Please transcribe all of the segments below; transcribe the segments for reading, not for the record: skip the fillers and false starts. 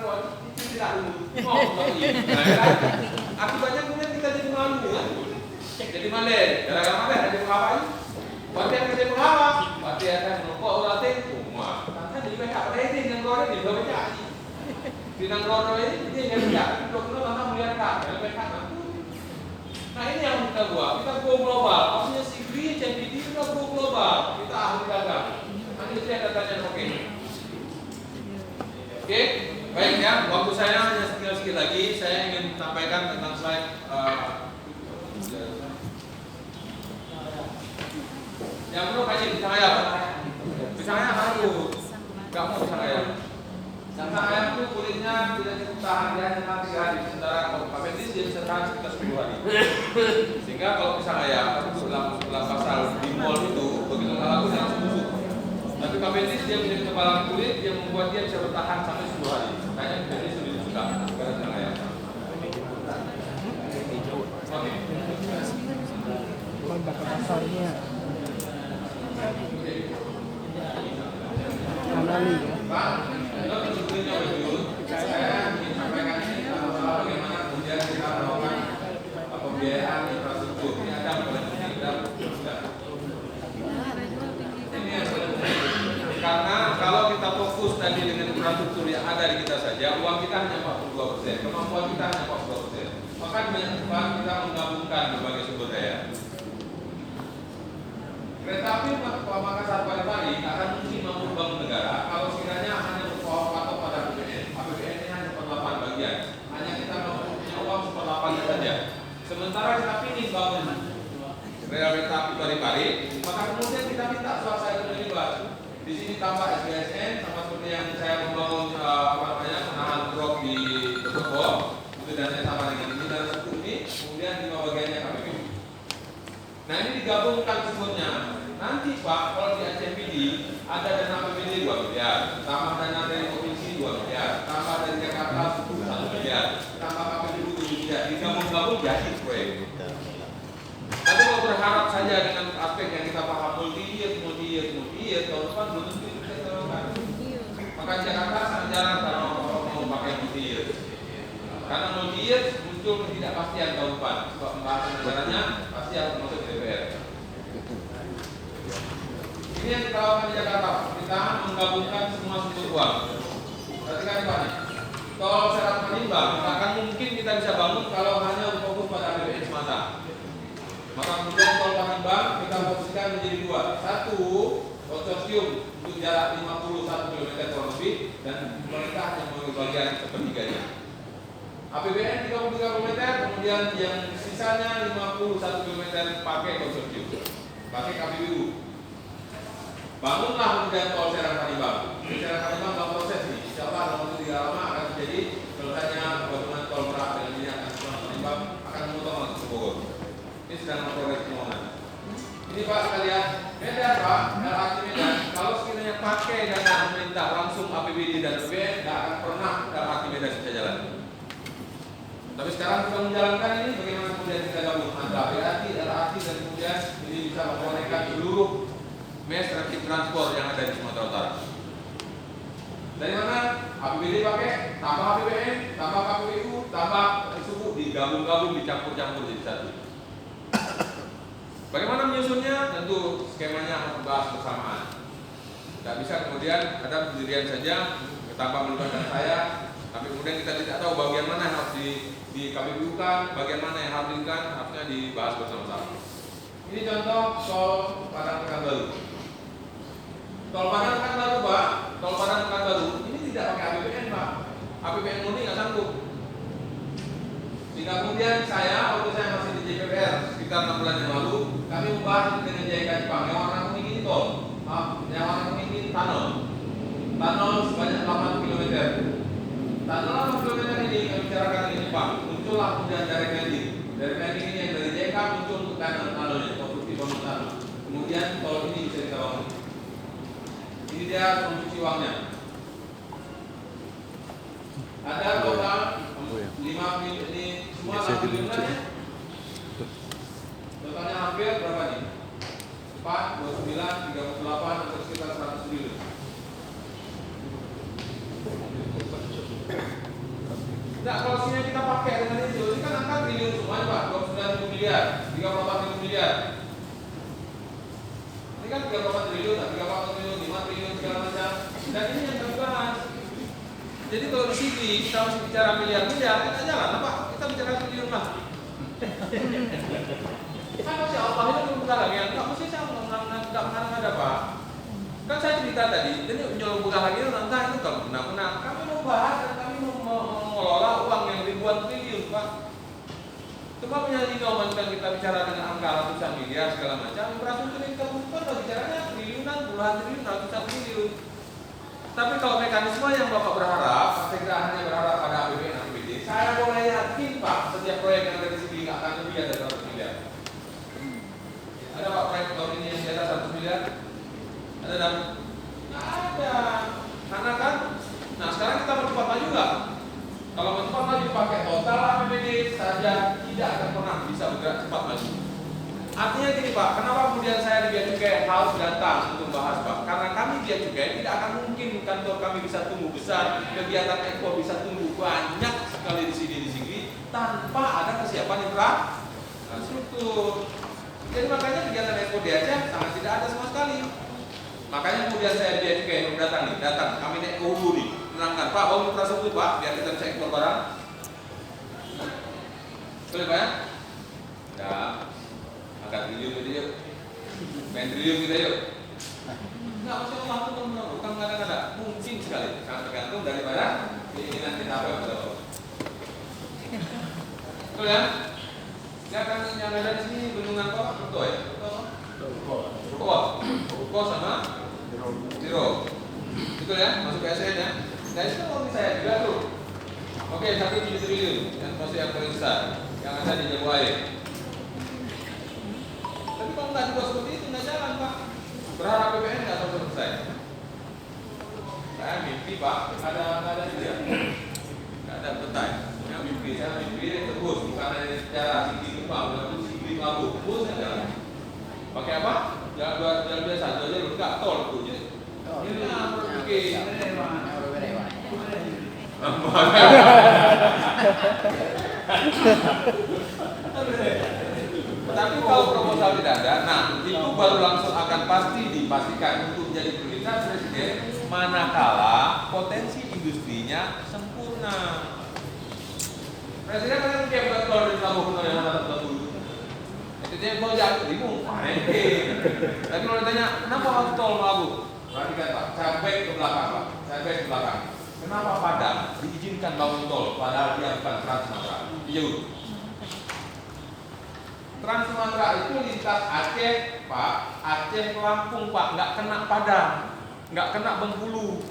transport itu tidak dulu. Akibatnya kemudian kita jadi malu ya. Jadi malah, gara-gara malah ada pengawal. Waktu yang kerja pengawal, waktu yang akan merokok orang rumah. Karena di PK pada ini yang goreng di bawah PK. Di nangkron ini dia yang PK. Dokter mana melihat kan, PK. Nah ini yang kita buat. Kita go global. Maksudnya si Green CPD kita go global. Kita ahli dagang. Nanti saya datanya oke. Oke, baik ya. Waktu saya hanya sedikit lagi. Saya ingin sampaikan tentang slide. Yang perlu kaji pisang ayam. Pisang ayam harus. Gak mau pisang ayam. Pisang ayam itu kulitnya tidak cukup tahan dia hanya 3 hari. Sementara kalau Cavendish dia bisa tahan sekitar 10 hari. Sehingga kalau pisang ayam dalam pasal di mall itu begitu laku dia langsung busuk. Tapi Cavendish dia menjadi kebalan kulit yang membuat dia bisa bertahan sampai 10 hari. Makanya Cavendish lebih suka karena pisang ayam. Oke. Kalau bakal pasarnya Anali ya. Pak, saya ingin sampaikan ini masalah bagaimana kemudian kita melakukan pembiayaan infrastruktur. Ini ada karena kalau kita fokus tadi dengan infrastruktur yang ada di kita saja, uang kita hanya 42%, kemampuan kita hanya 42%. Maka banyak depan kita menggabungkan berbagai sumber daya. Kereta api Makassar Parepare akan mungkin mampu bangun negara kalau sekiranya hanya berpatok pada APBN. APBN ini hanya 1/8 bagian. Hanya kita mampu punya uang 1/8 saja. Sementara kita ingin bangun rel kereta api Parepare, maka kemudian kita minta swasta itu terlibat. Di sini tambah SBSN sama seperti yang saya membangun penahan truk di Bogor. Itu dananya sama dengan ini dan satu ini, kemudian 5 bagiannya KPBU. Nah ini digabungkan semuanya. Nanti Pak, kalau di ACMPD ada dana APBD 2 miliar, tambah dana dari provinsi 2 miliar, tambah dari Jakarta 1 miliar, tambah KPBU 7 miliar, digabung-gabung jadi proyek. Tapi kalau berharap saja dengan aspek yang kita paham multi-year, tahun depan belum tentu bisa terlakukan. Maka Jakarta sangat jarang kalau mau pakai multi-year. Karena multi-year muncul ketidakpastian tahun depan. Sebab pembahasan negaranya pasti harus masuk ke DPR. Ini yang kita lakukan di Jakarta. Kita menggabungkan semua sumber uang. Perhatikan Pak nih. Tol Serang Palembang akan mungkin kita bisa bangun kalau hanya berfokus pada APBN semata. Maka kemudian tol Palembang kita fokuskan menjadi 2. Satu, konsorsium untuk jarak 51 km kurang lebih dan pemerintah yang mengambil bagian sepertiganya. APBN 33 km, kemudian yang sisanya 51 km pakai konsorsium, pakai KPBU. Bangunlah kemudian tol Serang Palembang. Serang Palembang dalam proses ini, insya Allah dalam waktu 3 lama akan terjadi selesainya bendungan tol Merak dengan ini akan Serang Palembang akan memotong langsung ke Bogor. Ini sedang proses pembangunan. Ini Pak sekalian, Medan Pak, LRT Medan. Kalau sekiranya pakai dana pemerintah langsung APBD dan APBN, tidak akan pernah LRT Medan bisa jalan. Tapi sekarang kita menjalankan ini, bagaimana kemudian kita gabung antara LRT dan kemudian ini bisa mengkonekkan seluruh mass rapid transport yang ada di Sumatera Utara. Dari mana? APBD pakai, tambah APBN, tambah KPBU, tambah suku, digabung-gabung, dicampur-campur jadi satu. Bagaimana menyusunnya? Tentu skemanya harus dibahas bersamaan. Tidak bisa kemudian ada pendirian saja, tanpa melibatkan saya, tapi kemudian kita tidak tahu bagian mana yang harus di KPBU-kan, bagian mana yang harus dikan, harusnya dibahas bersama-sama. Ini contoh tol Padang Pekanbaru. Tol Padang Pekanbaru Pak, tol Padang Pekanbaru ini tidak pakai APBN Pak. APBN murni nggak sanggup. Sehingga kemudian saya, waktu saya masih di JPPR sekitar 6 bulan yang lalu, kami membahas dengan JIK Jepang yang warna kuning ini tol, yang warna kuning ini tunnel sebanyak 8 km. Tunnel 8 km ini kami bicarakan dengan Jepang. Muncullah kemudian direct landing. Direct landing ini yang dari JIK muncul untuk tunnelnya, konstruksi bangun tunnel. Kemudian tol ini bisa kita bangun. Ini dia konstruksi uangnya. Ada total 5 miliar ini semua 6 miliar ya. Totalnya hampir berapa nih? 4, 29, 38 atau sekitar 100 triliun. Nah, kalau sini kita pakai dengan itu, ini kan angka triliun semuanya Pak, 29.000 miliar, 34.000 miliar. Ini kan 34 triliun, 34 triliun, 5 triliun segala macam. Dan ini yang kami bahas. Jadi kalau di sini kita masih bicara miliar-miliar, kita jalan Pak, kita bicara triliun lah. Kan masih Allah itu belum buka lagi, enggak mesti saya nggak ada Pak. Kan saya cerita tadi, ini nyolong buka lagi itu entah itu kalau benar-benar kami mau bahas dan kami mau mengelola uang yang ribuan triliun Pak. Cuma menyanyi ngomongkan kita bicara dengan angka ratusan miliar segala macam, infrastruktur yang kita butuhkan kalau bicaranya triliunan, puluhan triliun, ratusan triliun. Tapi kalau mekanisme yang Bapak berharap, saya kira hanya berharap pada APBN APBD, saya boleh yakin Pak, setiap proyek yang ada di sini nggak akan lebih dari 100 miliar. Ada Pak proyek tahun ini yang di atas 100 miliar? Ada dan? Nggak ada. Karena kan, nah sekarang kita mau cepat maju nggak? Kalau mau cepat maju pakai total APBD saja tidak akan pernah bisa bergerak cepat maju. Artinya gini Pak, kenapa kemudian saya di Bea Cukai harus datang untuk membahas Pak? Karena kami Bea Cukai tidak akan mungkin kantor kami bisa tumbuh besar, kegiatan ekspor bisa tumbuh banyak sekali di sini tanpa ada kesiapan infrastruktur. Jadi makanya kegiatan ekspor di Aceh sangat tidak ada sama sekali. Makanya kemudian saya di Bea Cukai datang, kami naik ke hulu nih, menangkan Pak, bangun infrastruktur Pak, biar kita bisa ekspor barang. Boleh Pak ya? Ya. Angkat triliun kita yuk, main triliun kita yuk. Enggak, masya Allah, bukan kadang-kadang mungkin sekali, sangat tergantung daripada keinginan kita apa yang kita bawa. Betul ya? Dia akan nyampe dari sini bendungan kok, betul ya? Betul sama Zero. Betul ya? Masuk ke SN ya? Nah itu kan mau saya juga tuh. Oke, 1,7 triliun yang pasti yang paling besar yang ada di Jawa Air. Tapi kalau nggak juga seperti itu nggak jalan Pak. Berharap BPN nggak akan selesai. Saya mimpi Pak, nggak ada juga, nggak ada petai. Yang mimpi saya mimpi terus bukan hanya secara tinggi gempa, bukan tinggi labu, terus jalan. Pakai apa? Jalan biasa, jalan nggak tol tuh. Ini oke. Tapi kalau proposal tidak ada, nah itu baru langsung akan pasti dipastikan untuk menjadi prioritas Presiden manakala potensi industrinya sempurna. Presiden kan kayak buat keluar dari Labuan yang ada dulu. Itu dia mau jatuh bingung, panik. Tapi kalau ditanya kenapa harus tol Labu? Perhatikan Pak, saya back ke belakang Pak, saya back ke belakang. Kenapa Padang diizinkan bangun tol padahal dia bukan Trans Sumatera? Jauh. Trans Sumatera itu lintas Aceh, Pak, Aceh ke Lampung, Pak, nggak kena Padang, nggak kena Bengkulu.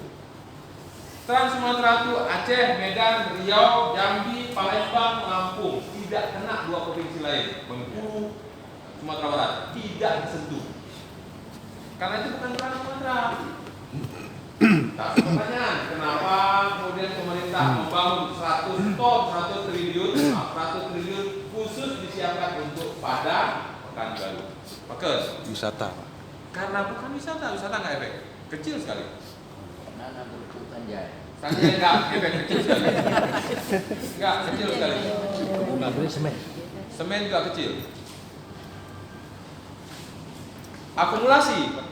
Trans Sumatera itu Aceh, Medan, Riau, Jambi, Palembang, Lampung, tidak kena dua provinsi lain, Bengkulu, Sumatera Barat, tidak disentuh. Karena itu bukan Trans Sumatera. Nah, pertanyaan, kenapa kemudian pemerintah membangun 100 triliun khusus disiapkan untuk Padang, Pekanbaru, Pekes, wisata. Karena bukan wisata nggak efek, kecil sekali. Karena berputar jaya. Tanya enggak, efek kecil sekali. Enggak, kecil sekali. Semen juga kecil. Akumulasi.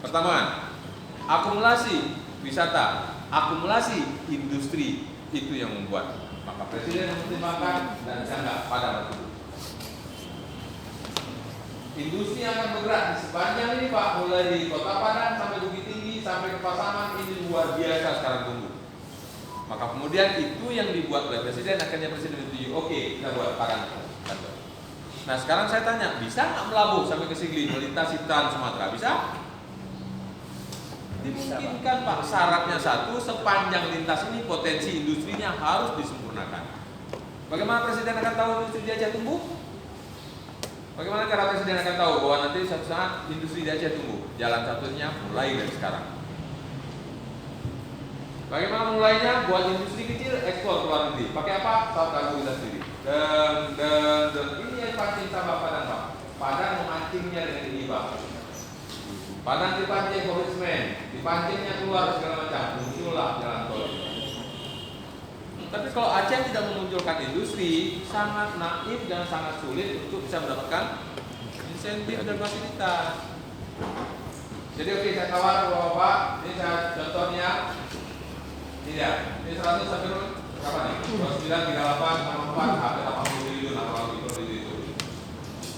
Pertambangan. Akumulasi wisata, akumulasi industri itu yang membuat maka Presiden mempertimbangkan dan sangat pada waktu itu. Industri yang akan bergerak di sepanjang ini Pak, mulai di Kota Padang sampai Bukit Tinggi sampai ke Pasaman ini luar biasa sekarang tunggu. Maka kemudian itu yang dibuat oleh Presiden, akhirnya Presiden menyetujui, oke kita buat Padang. Nah sekarang saya tanya, bisa nggak melabuh sampai ke Sigli melintasi Trans Sumatera? Bisa? Dimungkinkan Pak, syaratnya satu, sepanjang lintas ini potensi industrinya harus disempurnakan. Bagaimana Presiden akan tahu industri di Aceh tumbuh? Bagaimana cara Presiden akan tahu bahwa nanti suatu saat industri di Aceh tumbuh? Jalan satunya mulai dari sekarang. Bagaimana mulainya? Buat industri kecil, ekspor ke luar negeri. Pakai apa? Saat kargo kita sendiri. Dan ini yang pancing sama Padang Pak. Padang memancingnya dengan ini Pak. Padang dipancing komitmen, dipancingnya keluar segala macam, muncullah jalan tol. Tapi kalau Aceh tidak memunculkan industri, sangat naif dan sangat sulit untuk bisa mendapatkan insentif dan fasilitas. Jadi oke, saya tawar Bapak, ini saya contohnya. Tidak, ini 100 sampai berapa nih? 29, 38, 64, hampir 80 triliun orang itu.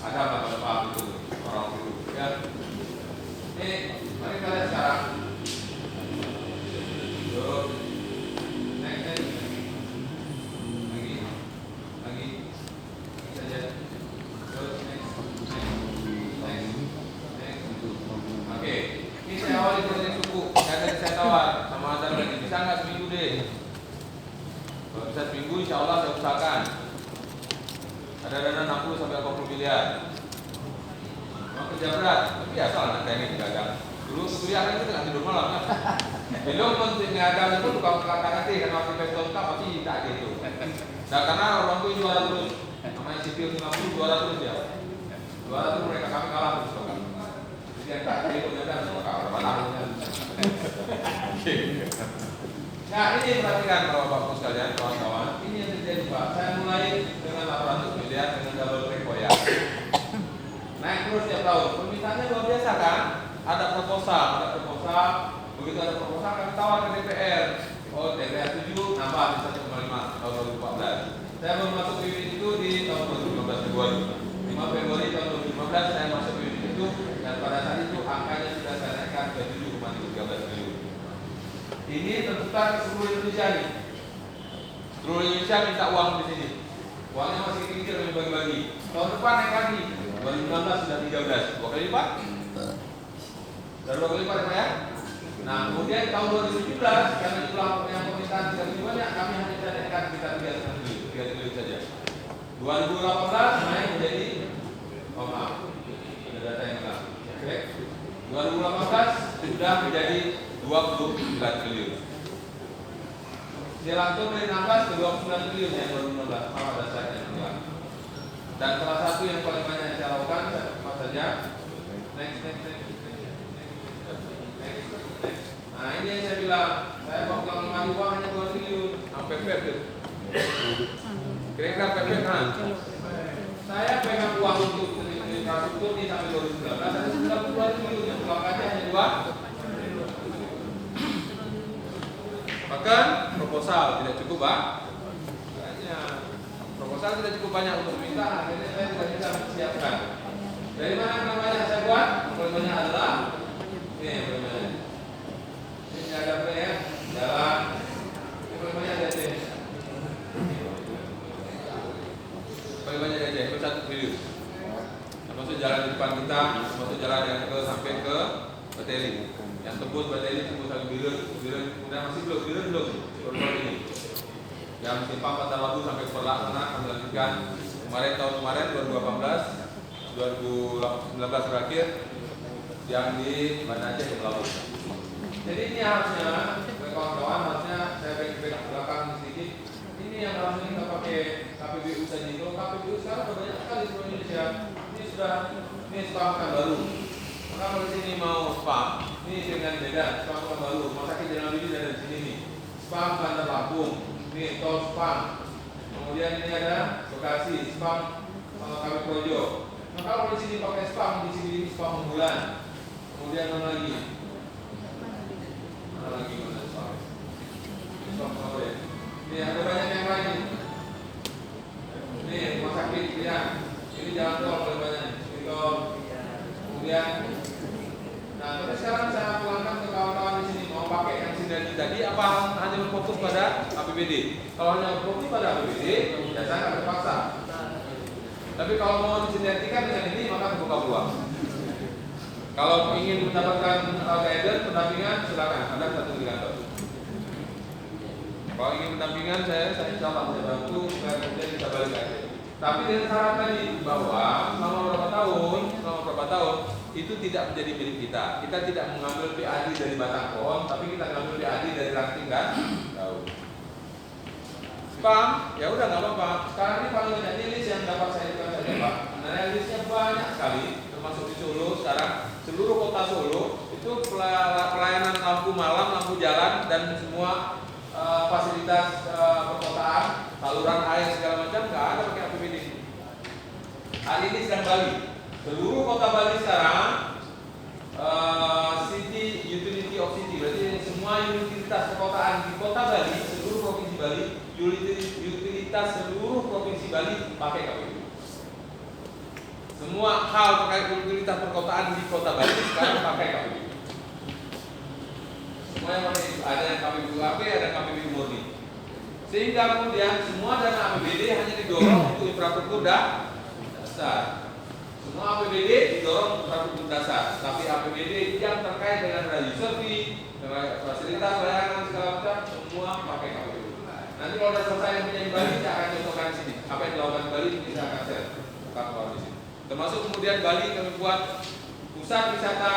Ada berapa itu orang itu? Ya. Ini mari kita lihat sekarang. Terus, next. Lagi saja. Terus next. Oke, ini saya awali proyek suku. Saya tawar sama Azhar lagi. Bisa nggak seminggu deh? Kalau bisa seminggu, insya Allah saya usahakan. Ada dana 60 sampai 80 miliar. Memang kerja berat, tapi biasa lah teknik dagang. Dulu kuliah kan itu nggak tidur malam kan. Belum untuk dagang itu tukang kata-kata karena waktu investor tak pasti tak gitu. Nah karena orang tuh juara terus, namanya sipil 50 juara terus ya. Juara terus mereka kami kalah terus kan. Jadi yang tak gitu dagang sama kawan tahunnya. Nah ini perhatikan Bapak-Bapak sekalian, kawan-kawan. Ini yang terjadi Pak. Saya mulai dengan 800 miliar dengan double track ya. Naik terus tiap tahun. Permintaannya luar biasa kan? Ada proposal. Begitu ada proposal kami tawar ke DPR. Oh DPR 7 nambah di 1,5 tahun 2014. Saya baru masuk unit itu di tahun 2015 Februari. 5 Februari tahun 2015 saya masuk unit itu dan pada saat itu angkanya sudah saya naikkan ke 7,13 triliun. Ini terputar ke seluruh Indonesia nih. Seluruh Indonesia minta uang di sini. Uangnya masih kecil kami bagi-bagi. Tahun depan naik lagi. 2016 sudah 13, 2 kali lipat. Sudah 2 kali lipat ya. Nah kemudian tahun 2017 karena jumlah yang permintaan tidak begitu banyak, kami hanya bisa naikkan sekitar 3 triliun saja. 2018 naik menjadi, oh maaf, ada data yang hilang. Oke. 2018 sudah menjadi 29 triliun. Dia langsung dari 16 ke 29 triliun ya 2016. Maaf ada saya yang hilang. Dan salah satu yang paling banyak yang saya lakukan apa saja? Next. Nah ini yang saya bilang, saya waktu mengambil uang hanya 2 triliun, sampai PPP. Kira-kira PPP kan? Saya pegang uang untuk infrastruktur ini sampai 2019, ada 92 triliun yang pelanggannya hanya 2. Bahkan proposal tidak cukup Pak. Proposal tidak cukup banyak untuk minta, akhirnya saya tidak bisa siapkan. Dari mana namanya saya buat? Problemnya adalah ini problemnya. Ini ada apa ya? Jalan. Ini problemnya ada di. Problemnya ada di 1 triliun. Termasuk jalan di depan kita, termasuk jalan yang sampai ke Bateli. Yang tembus Bateli tembus 1 triliun, kemudian masih belum ini. Yang simpang Pantai Labu sampai Perlak sana kami lanjutkan tahun kemarin 2018 2019 berakhir yang di Banda Aceh ke Labu. Jadi ini harusnya kawan-kawan harusnya saya bagi belakang sedikit. Ini yang harusnya kita pakai KPBU saja. Kalau KPBU sekarang sudah banyak sekali di seluruh Indonesia. Ini spam kan baru. Maka kalau di sini mau spam, ini dengan beda spam kan baru. Rumah sakit Jalan Bidi dari sini nih. Spam Bandar Lampung. Ini tol spam. Kemudian ini ada Bekasi spam kami Projo. Nah kalau di sini pakai spam, di sini spam unggulan. Kemudian mana lagi mana spam? Spam apa ya? Ini ada banyak yang lain. Ini rumah sakit ya. Ini jalan tol paling banyak. Ini tol. Kemudian, nah tapi sekarang saya pulangkan ke kawan-kawan di sini mau pakai yang sinergi tadi apa hanya berfokus pada APBD? Kalau hanya berfokus pada APBD, ya saya akan terpaksa. Tapi kalau mau disinergikan dengan ini maka terbuka peluang. Kalau ingin mendapatkan guidance pendampingan silakan ada satu di kantor. Kalau ingin pendampingan saya insya Allah saya bantu supaya kemudian bisa balik lagi. Tapi dengan syarat tadi bahwa selama beberapa tahun itu tidak menjadi milik kita. Kita tidak mengambil PAD dari batang pohon, tapi kita mengambil PAD dari ranting dan daun. Spam, ya udah nggak apa-apa. Sekarang ini paling banyak list yang dapat saya bukan saja Pak. Nah listnya banyak sekali, termasuk di Solo sekarang seluruh kota Solo itu pelayanan lampu malam, lampu jalan dan semua fasilitas perkotaan saluran air segala macam nggak ada pakai APBD. Hari ini sedang Bali. Seluruh kota Bali sekarang city utility of city, berarti semua utilitas perkotaan di kota Bali, seluruh provinsi Bali, utilitas seluruh provinsi Bali pakai KPBD. Semua hal terkait utilitas perkotaan di kota Bali sekarang pakai KPBD. Semua yang pakai itu, ada yang KPBD UAP, ada KPBD murni. Sehingga kemudian semua dana APBD hanya didorong untuk infrastruktur dasar. Semua APBD didorong infrastruktur dasar, tapi APBD yang terkait dengan user fee, fasilitas layanan segala macam semua pakai KPBD. Nanti kalau sudah selesai yang punya di Bali, saya akan contohkan di sini. Apa yang dilakukan di Bali bisa akan share keluar di sini. Termasuk kemudian Bali kami buat pusat wisata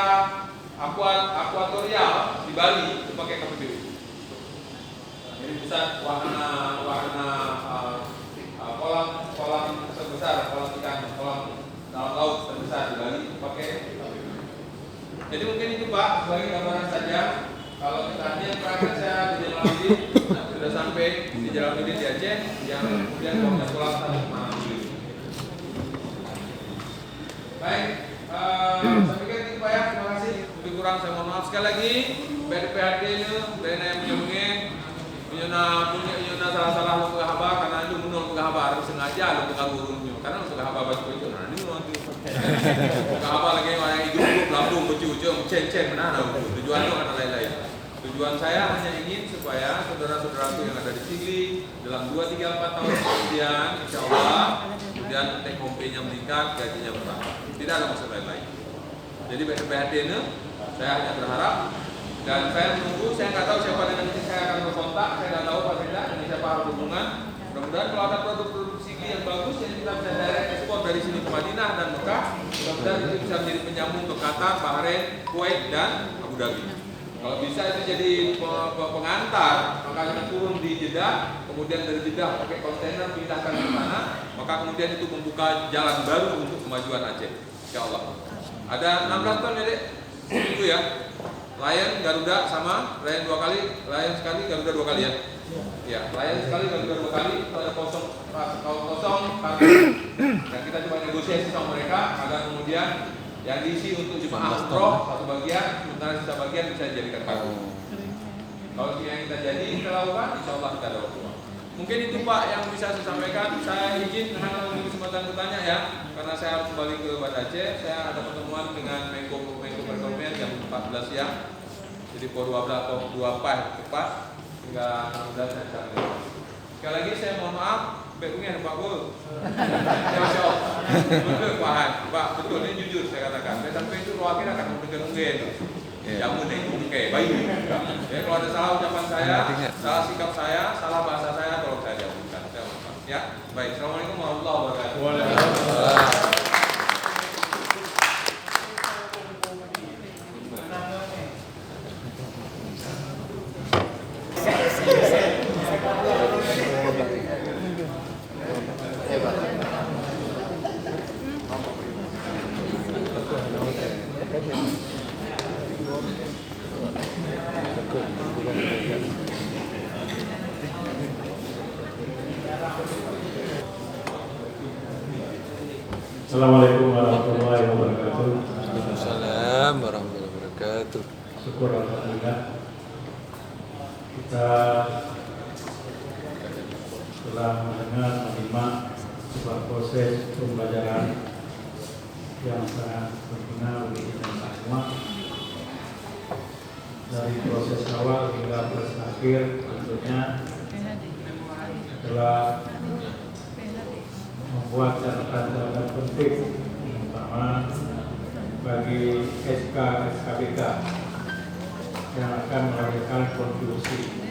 akuatorial di Bali itu pakai KPBD. Jadi pusat wahana kolam terbesar, kolam ikan, kolam dalam laut terbesar di Bali pakai KPBD. Jadi mungkin itu Pak sebagai gambaran saja. Kalau kita yang terakhir saya di Jalaluddin sudah sampai di Jalaluddin di Aceh yang kemudian mau sekolah satu malam dulu. Baik, saya pikir itu Pak ya. Terima kasih. Lebih kurang saya mohon maaf sekali lagi. BPHD ini, BNM punya salah-salah lu haba karena itu menurut haba harus sengaja lu gurungnya karena untuk haba baca itu nah ini nanti haba lagi orang hidup lambung bercucuk cen-cen mana tujuannya karena lain-lain. Tujuan saya hanya ingin supaya saudara-saudaraku yang ada di sini dalam 2, 3, 4 tahun kemudian insya Allah kemudian take home pay-nya meningkat, gajinya bertambah. Tidak ada maksud lain-lain. Jadi BPHD ini saya hanya berharap dan saya menunggu, saya nggak tahu siapa dengan ini saya akan berkontak, saya nggak tahu Pak Benda dan siapa harus hubungan. Mudah-mudahan kalau ada produk-produk sini yang bagus yang kita bisa direct ekspor dari sini ke Madinah dan Mekah, mudah-mudahan itu bisa menjadi penyambung ke Qatar, Bahrain, Kuwait dan Abu Dhabi. Kalau bisa itu jadi pengantar, maka kita turun di Jeddah, kemudian dari Jeddah pakai kontainer pindahkan ke sana, maka kemudian itu membuka jalan baru untuk kemajuan Aceh. Insya Allah. Ada 16 ton ya Dek? Itu ya. Lion, Garuda sama, Lion 2 kali, Lion sekali, Garuda 2 kali ya. Ya, Lion sekali, Garuda 2 kali. Kalau ada kosong, dan kita coba negosiasi sama mereka agar kemudian yang diisi untuk jemaah umroh satu bagian, sementara sisa bagian bisa dijadikan kargo. Kalau yang kita jadi kita lakukan, insya Allah kita ada waktu. Mungkin itu Pak yang bisa saya sampaikan. Saya izin hanya memiliki kesempatan bertanya ya, karena saya harus kembali ke Banda Aceh. Saya ada pertemuan dengan Menko Perekonomian jam 14 siang. Jadi pukul 12 atau 2 tepat hingga 16 saya bisa menjawab. Sekali lagi saya mohon maaf, backgroundnya Pak Gul. Masya Allah. Betul Pak, betul ini jujur saya katakan. Saya sampai itu wakil akan memberikan mungkin. Jamu nih, oke, baik. Ya, kalau ada salah ucapan saya, salah sikap saya, salah bahasa saya, tolong saya jawabkan. Saya mohon maaf. Ya, baik. Assalamualaikum warahmatullahi wabarakatuh. Waalaikumsalam. Assalamualaikum warahmatullahi wabarakatuh. Waalaikumsalam warahmatullahi wabarakatuh. Syukur alhamdulillah kita telah mendengar menyimak sebuah proses pembelajaran yang sangat berguna bagi kita semua dari proses awal hingga proses akhir. Tentunya telah membuat catatan-catatan penting terutama bagi SKBK yang akan memberikan kontribusi